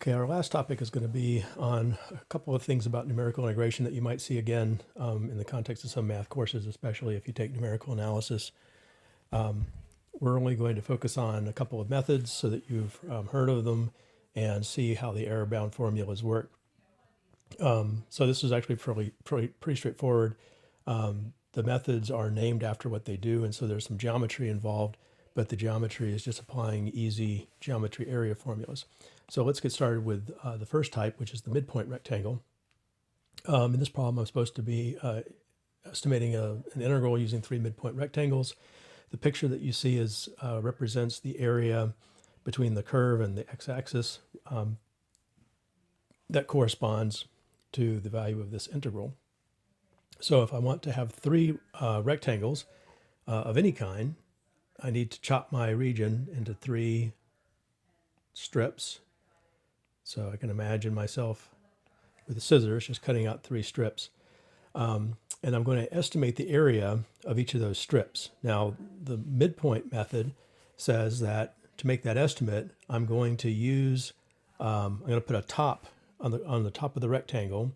Okay, our last topic is going to be on a couple of things about numerical integration that you might see again in the context of some math courses, especially if you take numerical analysis. We're only going to focus on a couple of methods so that you've heard of them and see how the error-bound formulas work. So this is actually pretty straightforward. The methods are named after what they do, and so there's some geometry involved, but the geometry is just applying easy geometry area formulas. So let's get started with the first type, which is the midpoint rectangle. In this problem, I'm supposed to be estimating an integral using three midpoint rectangles. The picture that you see represents the area between the curve and the x-axis that corresponds to the value of this integral. So if I want to have three rectangles of any kind, I need to chop my region into three strips. So I can imagine myself with the scissors just cutting out three strips. And I'm going to estimate the area of each of those strips. Now, the midpoint method says that to make that estimate, I'm going to use, I'm going to put a top on the top of the rectangle,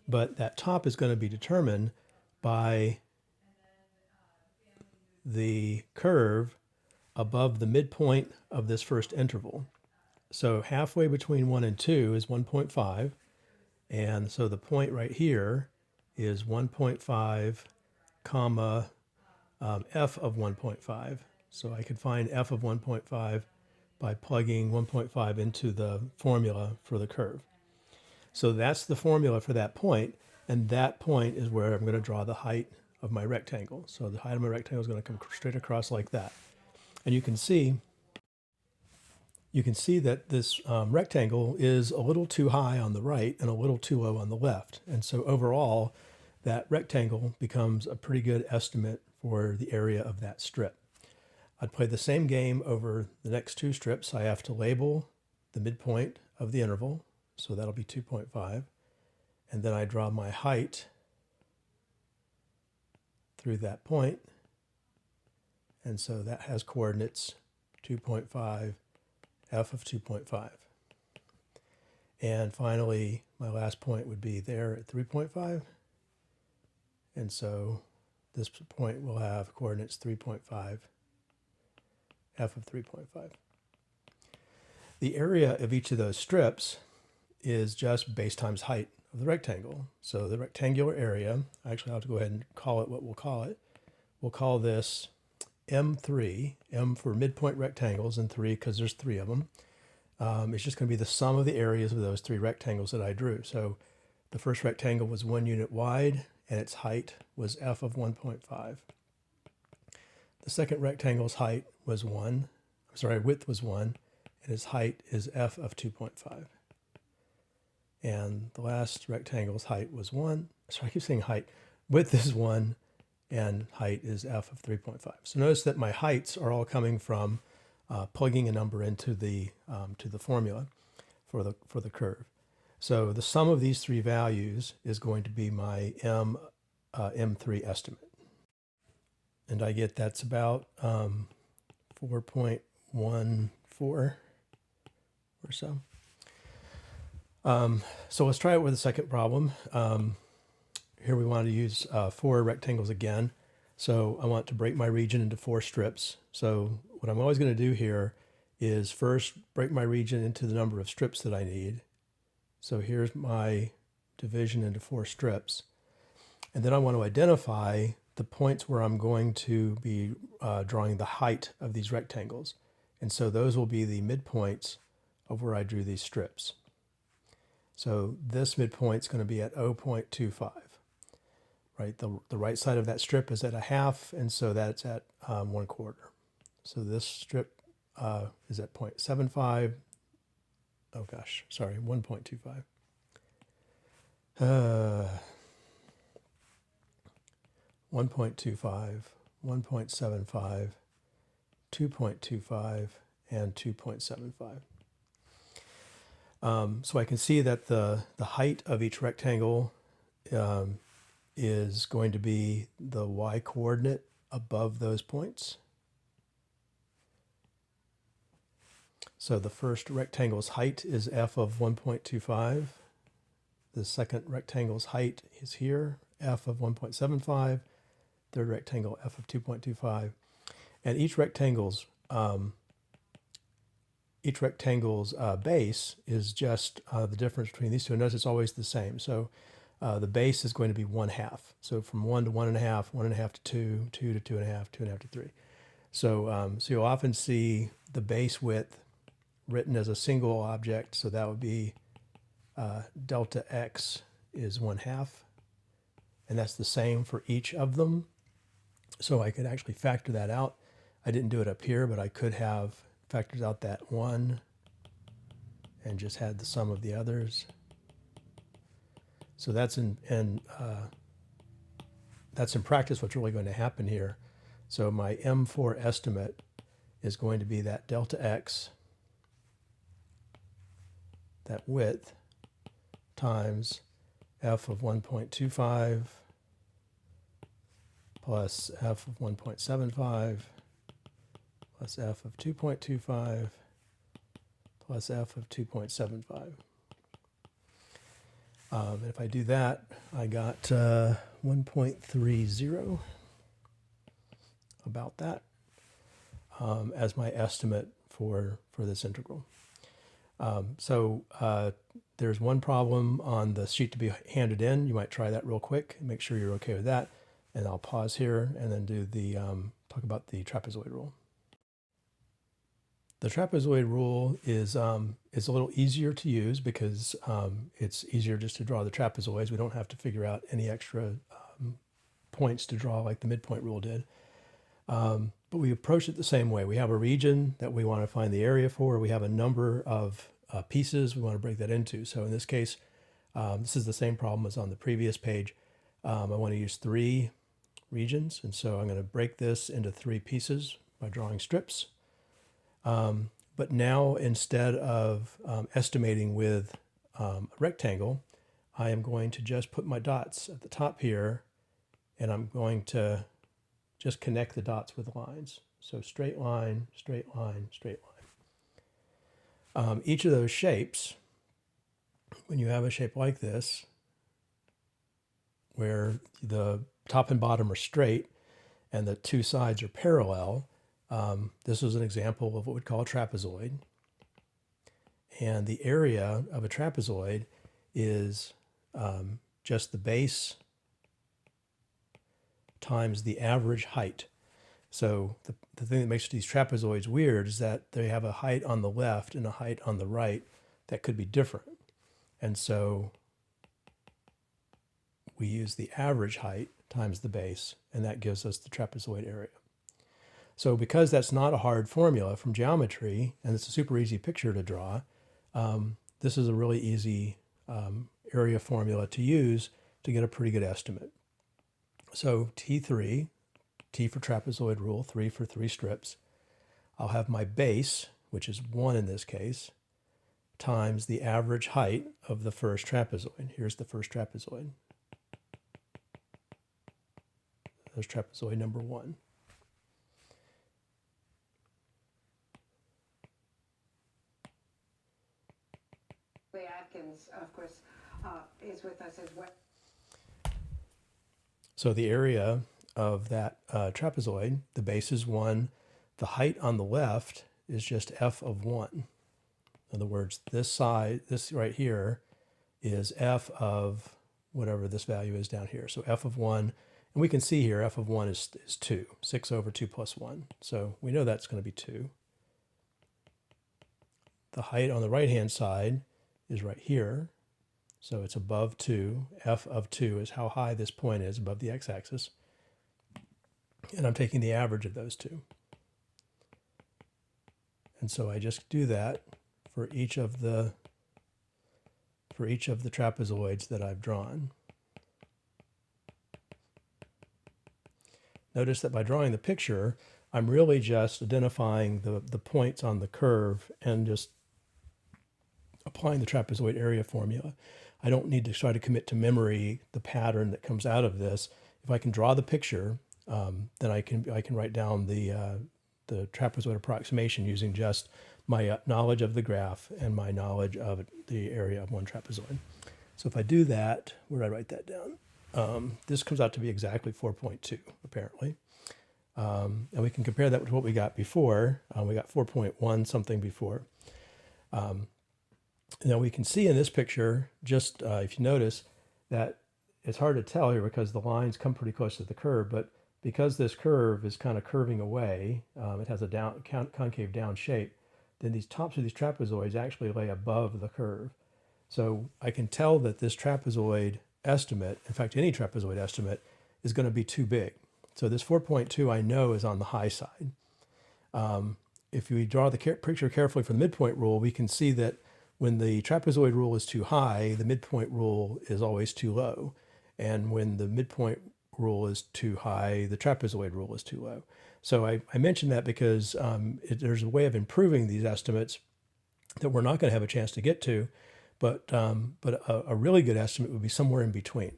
but that top is going to be determined by the curve above the midpoint of this first interval. So halfway between 1 and 2 is 1.5, and so the point right here is 1.5 comma f of 1.5. So I could find f of 1.5 by plugging 1.5 into the formula for the curve. So that's the formula for that point, and that point is where I'm going to draw the height of my rectangle. So the height of my rectangle is going to come straight across like that. And you can see that this rectangle is a little too high on the right and a little too low on the left. And so overall, that rectangle becomes a pretty good estimate for the area of that strip. I'd play the same game over the next two strips. I have to label the midpoint of the interval, so that'll be 2.5. And then I draw my height through that point. And so that has coordinates 2.5, f of 2.5. And finally, my last point would be there at 3.5. And so this point will have coordinates 3.5, f of 3.5. The area of each of those strips is just base times height of the rectangle. So the rectangular area, actually I'll have to go ahead and call it what we'll call it. We'll call this M3, M for midpoint rectangles, and 3 because there's 3 of them. It's just going to be the sum of the areas of those three rectangles that I drew. So the first rectangle was 1 unit wide, and its height was f of 1.5. The second rectangle's width was 1, and its height is f of 2.5. And the last rectangle's height was 1. Sorry, I keep saying height. Width is 1, and height is f of 3.5. So notice that my heights are all coming from plugging a number into the formula for the curve. So the sum of these three values is going to be my M3 estimate. And I get that's about 4.14 or so. So let's try it with the second problem. Here we want to use 4 rectangles again. So I want to break my region into 4 strips. So what I'm always going to do here is first break my region into the number of strips that I need. So here's my division into 4 strips. And then I want to identify the points where I'm going to be drawing the height of these rectangles. And so those will be the midpoints of where I drew these strips. So this midpoint is going to be at 0.25. Right, the right side of that strip is at 1/2, and so that's at 1/4. So this strip is at 0.75. Oh gosh, sorry, 1.25. 1.25, 1.75, 2.25, and 2.75. So I can see that the height of each rectangle is going to be the y coordinate above those points. So the first rectangle's height is f of 1.25. The second rectangle's height is here, f of 1.75. Third rectangle, f of 2.25. And each rectangle's base is just the difference between these two. And notice it's always the same. So the base is going to be 1/2. So from 1 to 1.5, 1.5 to 2, 2 to 2.5, 2.5 to 3. So, so you'll often see the base width written as a single object. So that would be delta x is 1/2. And that's the same for each of them. So I could actually factor that out. I didn't do it up here, but I could have factored out that 1 and just had the sum of the others. So that's in practice what's really going to happen here. So my M4 estimate is going to be that delta x, that width, times f of 1.25 plus f of 1.75 plus f of 2.25 plus f of 2.75. And if I do that, I got 1.30, about that, as my estimate for this integral. So there's one problem on the sheet to be handed in. You might try that real quick and make sure you're okay with that. And I'll pause here and then do the talk about the trapezoid rule. The trapezoid rule is a little easier to use because it's easier just to draw the trapezoids. We don't have to figure out any extra points to draw like the midpoint rule did. But we approach it the same way. We have a region that we want to find the area for. We have a number of pieces we want to break that into. So in this case, this is the same problem as on the previous page. I want to use 3 regions. And so I'm going to break this into 3 pieces by drawing strips. But now instead of estimating with a rectangle, I am going to just put my dots at the top here, and I'm going to just connect the dots with lines. So straight line, straight line, straight line. Each of those shapes, when you have a shape like this, where the top and bottom are straight and the 2 sides are parallel, this is an example of what we'd call a trapezoid. And the area of a trapezoid is just the base times the average height. So the thing that makes these trapezoids weird is that they have a height on the left and a height on the right that could be different. And so we use the average height times the base, and that gives us the trapezoid area. So because that's not a hard formula from geometry, and it's a super easy picture to draw, this is a really easy area formula to use to get a pretty good estimate. So T3, T for trapezoid rule, 3 for 3 strips. I'll have my base, which is 1 in this case, times the average height of the first trapezoid. Here's the first trapezoid. There's trapezoid number 1. Atkins, of course, is with us as well. So the area of that trapezoid, the base is 1. The height on the left is just f of 1. In other words, this side, this right here, is f of whatever this value is down here. So f of 1, and we can see here f of 1 is 2, 6 over 2 plus 1. So we know that's going to be 2. The height on the right-hand side is right here. So it's above 2. F of 2 is how high this point is above the x-axis. And I'm taking the average of those two. And so I just do that for each of the trapezoids that I've drawn. Notice that by drawing the picture, I'm really just identifying the points on the curve and just applying the trapezoid area formula. I don't need to try to commit to memory the pattern that comes out of this. If I can draw the picture, then I can write down the trapezoid approximation using just my knowledge of the graph and my knowledge of the area of one trapezoid. So if I do that, where did I write that down? This comes out to be exactly 4.2, apparently. And we can compare that with what we got before. We got 4.1 something before. Now we can see in this picture, just if you notice, that it's hard to tell here because the lines come pretty close to the curve, but because this curve is kind of curving away, it has a concave down shape, then these tops of these trapezoids actually lay above the curve. So I can tell that this trapezoid estimate, in fact, any trapezoid estimate, is going to be too big. So this 4.2 I know is on the high side. If we draw the picture carefully for the midpoint rule, we can see that when the trapezoid rule is too high, the midpoint rule is always too low. And when the midpoint rule is too high, the trapezoid rule is too low. So I mentioned that because there's a way of improving these estimates that we're not going to have a chance to get to, but a really good estimate would be somewhere in between.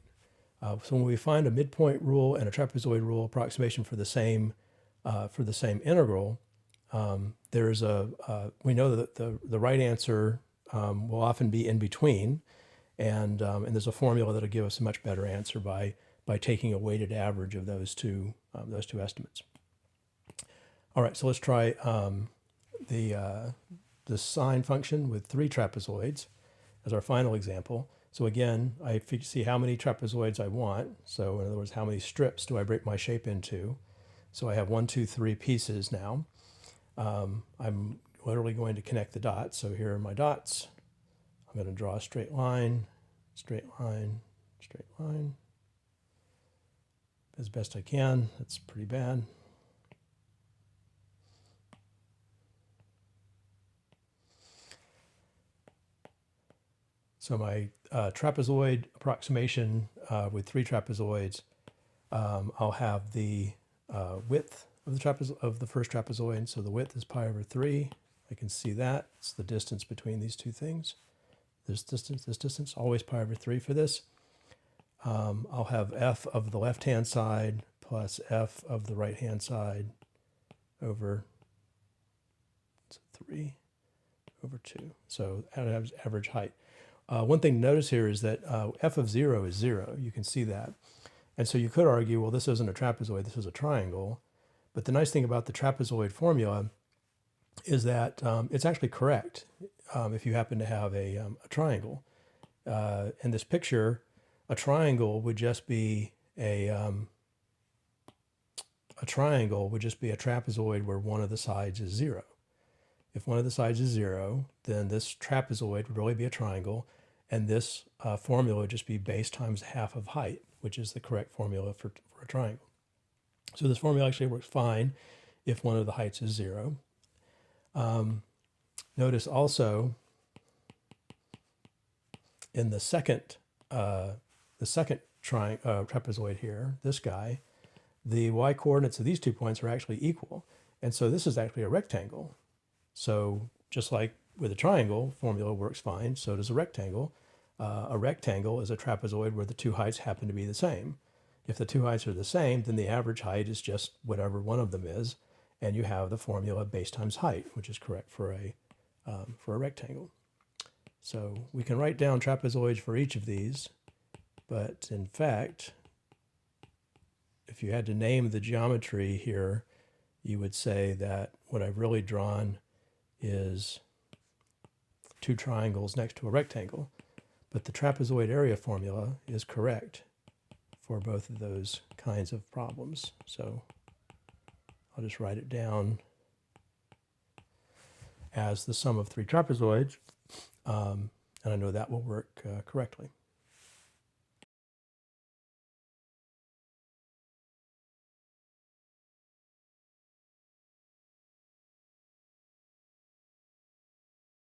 So when we find a midpoint rule and a trapezoid rule approximation for the same integral, we know that the right answer will often be in between, and there's a formula that'll give us a much better answer by taking a weighted average of those two estimates. All right, so let's try the sine function with 3 trapezoids as our final example. So again, I see how many trapezoids I want. So in other words, how many strips do I break my shape into? So I have 1, 2, 3 pieces now. I'm literally going to connect the dots. So here are my dots. I'm going to draw a straight line, straight line, straight line. As best I can. That's pretty bad. So my trapezoid approximation with 3 trapezoids, I'll have the width of the first trapezoid. So the width is pi over 3. I can see that. It's the distance between these two things. This distance, always pi over 3 for this. I'll have f of the left-hand side plus f of the right-hand side over 3 over 2. So average height. One thing to notice here is that f of 0 is 0. You can see that. And so you could argue, well, this isn't a trapezoid, this is a triangle. But the nice thing about the trapezoid formula is that it's actually correct if you happen to have a triangle. In this picture, a triangle would just be a trapezoid where one of the sides is 0. If one of the sides is 0, then this trapezoid would really be a triangle, and this formula would just be base times half of height, which is the correct formula for a triangle. So this formula actually works fine if one of the heights is 0. Notice also in the second trapezoid here, this guy, the y coordinates of these 2 points are actually equal. And so this is actually a rectangle. So just like with a triangle, formula works fine, so does a rectangle. A rectangle is a trapezoid where the 2 heights happen to be the same. If the 2 heights are the same, then the average height is just whatever one of them is, and you have the formula base times height, which is correct for a rectangle. So we can write down trapezoids for each of these, but in fact, if you had to name the geometry here, you would say that what I've really drawn is 2 triangles next to a rectangle, but the trapezoid area formula is correct for both of those kinds of problems. So I'll just write it down as the sum of 3 trapezoids, and I know that will work correctly.